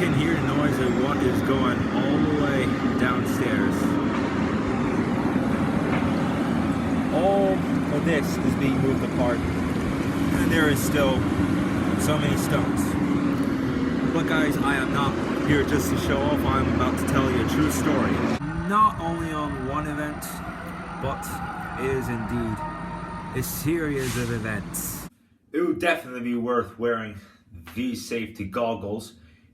can hear the noise of what is going all the way downstairs. All of this is being moved apart, and there is still so many stones. But guys, I am not here just to show off. I'm about to tell you a true story. Not only on one event, but it is indeed a series of events. It would definitely be worth wearing these safety goggles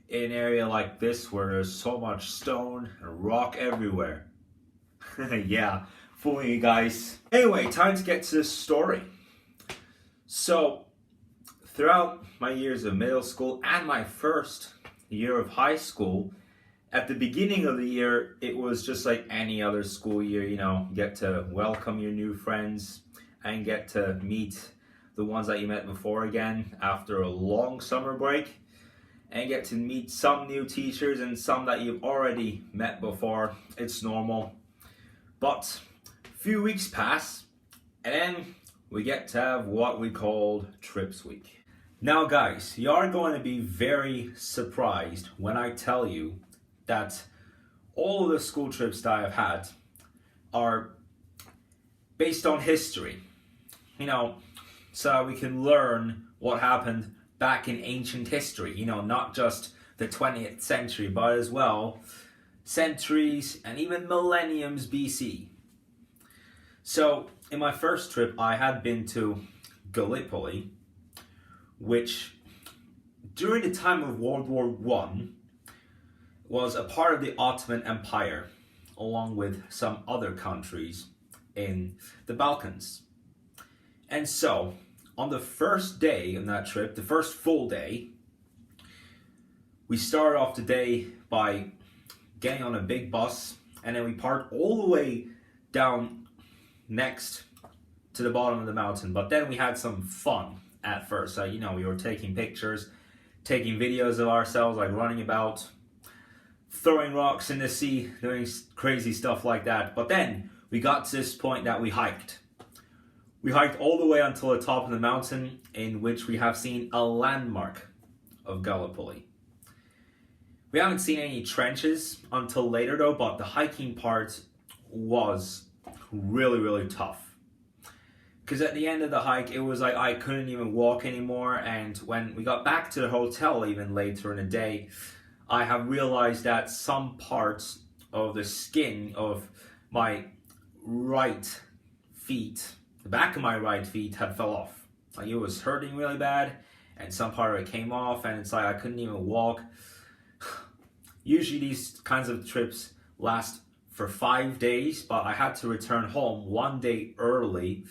in an area like this where there's so much stone and rock everywhere. Yeah, fooling you guys. Anyway, time to get to this story. So, throughout my years of middle school and my first year of high school, at the beginning of the year, it was just like any other school year, you know, get to welcome your new friends and get to meet the ones that you met before again after a long summer break, and get to meet some new teachers and some that you've already met before. It's normal. But a few weeks pass, and then we get to have what we called Trips Week. Now guys, you are going to be very surprised when I tell you that all of the school trips that I've had are based on history. You know, so we can learn what happened back in ancient history, you know, not just the 20th century, but as well centuries and even millenniums BC. So in my first trip, I had been to Gallipoli, which during the time of World War I was a part of the Ottoman Empire, along with some other countries in the Balkans. And so, on the first day of that trip, the first full day, we started off the day by getting on a big bus, and then we parked all the way down next to the bottom of the mountain. But then we had some fun at first. So, you know, we were taking pictures, taking videos of ourselves, like running about, throwing rocks in the sea, doing crazy stuff like that. But then we got to this point that we hiked. We hiked all the way until the top of the mountain, in which we have seen a landmark of Gallipoli. We haven't seen any trenches until later though, but the hiking part was really, really tough. Because at the end of the hike, it was like I couldn't even walk anymore, and when we got back to the hotel even later in the day, I have realized that some parts of the skin of my right feet, the back of my right feet, had fell off. Like it was hurting really bad, and some part of it came off, and it's like I couldn't even walk. Usually these kinds of trips last for 5 days, but I had to return home 1 day early.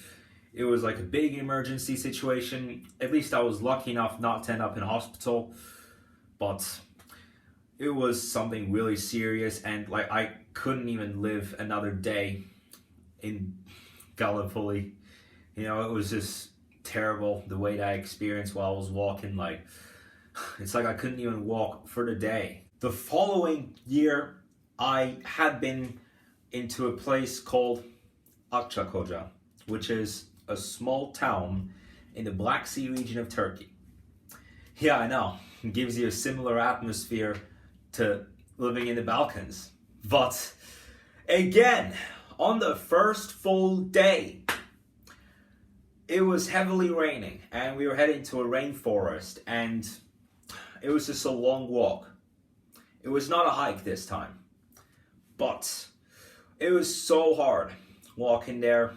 It was like a big emergency situation. At least I was lucky enough not to end up in hospital, but it was something really serious, and like I couldn't even live another day in Gallipoli. You know, it was just terrible the way that I experienced while I was walking. Like, it's like I couldn't even walk for the day. The following year, I had been into a place called Akçakoca, which is a small town in the Black Sea region of Turkey. Yeah, I know, it gives you a similar atmosphere to living in the Balkans. But again, on the first full day, it was heavily raining, and we were heading to a rainforest, and it was just a long walk. It was not a hike this time, but it was so hard walking there.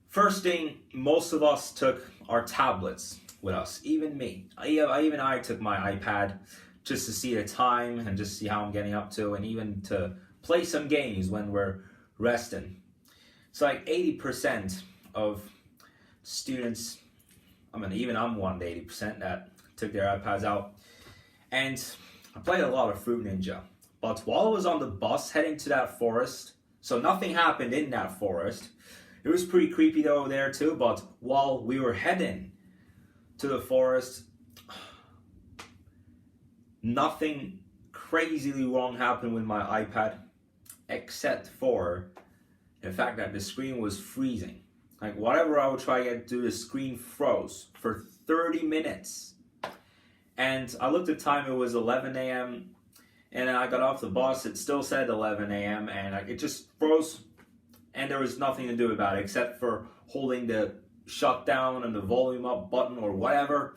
First thing, most of us took our tablets with us, even me. Even I took my iPad just to see the time and just see how I'm getting up to, and even to play some games when we're resting. It's like 80% of students, I mean, even I'm one of the 80% that took their iPads out. And I played a lot of Fruit Ninja. But while I was on the bus heading to that forest, so nothing happened in that forest. It was pretty creepy though there too, but while we were heading to the forest, nothing crazily wrong happened with my iPad, except for the fact that the screen was freezing. Like whatever I would try to do, the screen froze for 30 minutes. And I looked at the time, it was 11 a.m. And then I got off the bus, it still said 11 a.m. and it just froze. And there was nothing to do about it except for holding the shutdown and the volume up button or whatever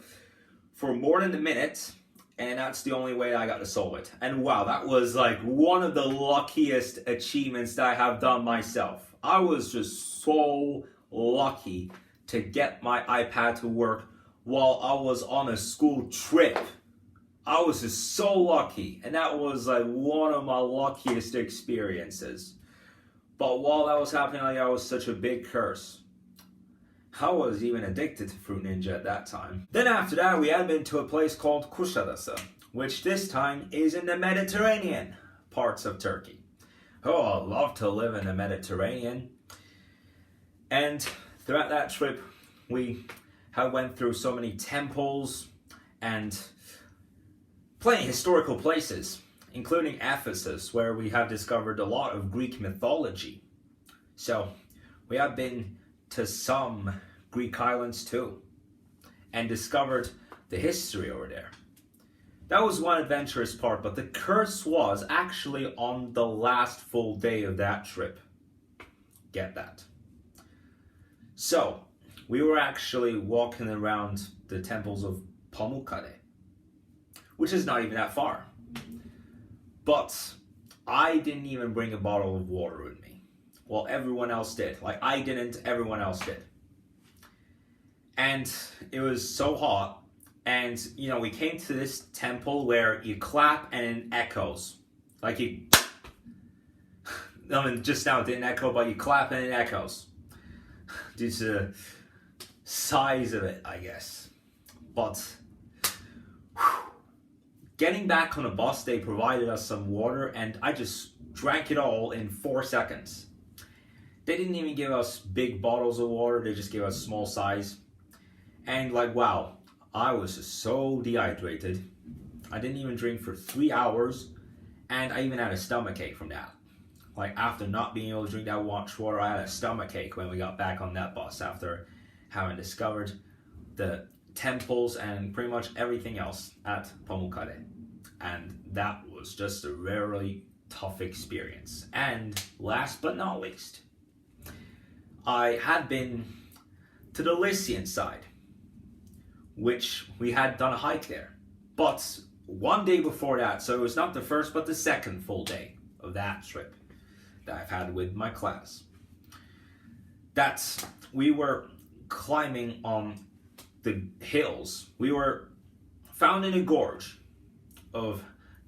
for more than a minute. And that's the only way I got to solve it. And wow, that was like one of the luckiest achievements that I have done myself. I was just so lucky to get my iPad to work while I was on a school trip. I was just so lucky, and that was like one of my luckiest experiences. But while that was happening, like, I was such a big curse. I was even addicted to Fruit Ninja at that time. Then after that, we had been to a place called Kuşadası, which this time is in the Mediterranean parts of Turkey. Oh, I love to live in the Mediterranean. And throughout that trip, we had went through so many temples and plenty historical places, including Ephesus, where we have discovered a lot of Greek mythology. So we have been to some Greek islands too, and discovered the history over there. That was one adventurous part, but the curse was actually on the last full day of that trip. Get that? So, we were actually walking around the temples of Pamukkale, which is not even that far. But I didn't even bring a bottle of water with me. Well, everyone else did. Like, I didn't, everyone else did. And it was so hot. And, you know, we came to this temple where you clap and it echoes. Like you... I mean, just now it didn't echo, but you clap and it echoes. Due to the size of it, I guess. But... getting back on the bus, they provided us some water, and I just drank it all in 4 seconds. They didn't even give us big bottles of water, they just gave us small size. And like, wow, I was just so dehydrated. I didn't even drink for 3 hours, and I even had a stomachache from that. Like, after not being able to drink that much water, I had a stomachache when we got back on that bus after having discovered the temples and pretty much everything else at Pamukkale. And that was just a really tough experience. And last but not least, I had been to the Lycian side, which we had done a hike there. But one day before that, so it was not the first but the second full day of that trip that I've had with my class, we were climbing on the hills. We were found in a gorge of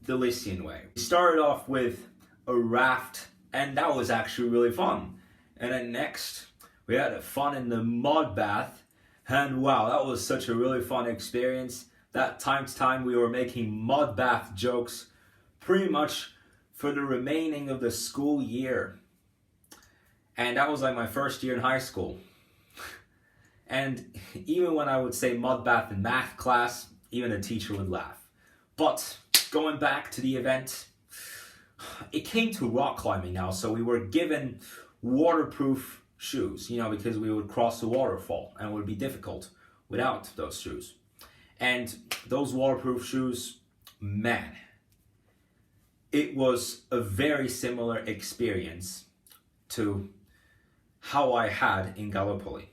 the Lycian Way. We started off with a raft, and that was actually really fun. And then next, we had a fun in the mud bath, and wow, that was such a really fun experience. That time to time we were making mud bath jokes pretty much for the remaining of the school year. And that was like my first year in high school. And even when I would say mud bath in math class, even a teacher would laugh. But going back to the event, it came to rock climbing now, so we were given waterproof shoes, you know, because we would cross the waterfall and it would be difficult without those shoes. And those waterproof shoes, man, it was a very similar experience to how I had in Gallipoli.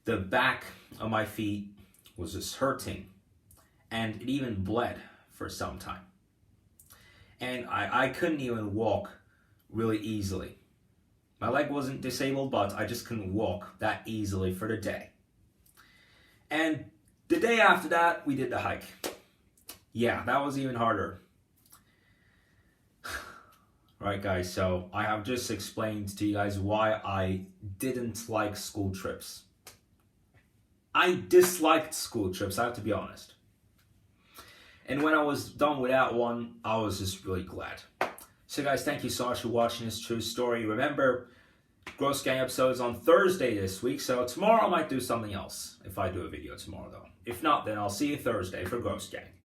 The back of my feet was just hurting, and it even bled for some time. And I couldn't even walk really easily. My leg wasn't disabled, but I just couldn't walk that easily for the day. And the day after that, we did the hike. Yeah, that was even harder. Right, guys, so I have just explained to you guys why I didn't like school trips. I disliked school trips, I have to be honest. And when I was done with that one, I was just really glad. So guys, thank you so much for watching this true story. Remember, Gross Gang episodes on Thursday this week, so tomorrow I might do something else if I do a video tomorrow though. If not, then I'll see you Thursday for Gross Gang.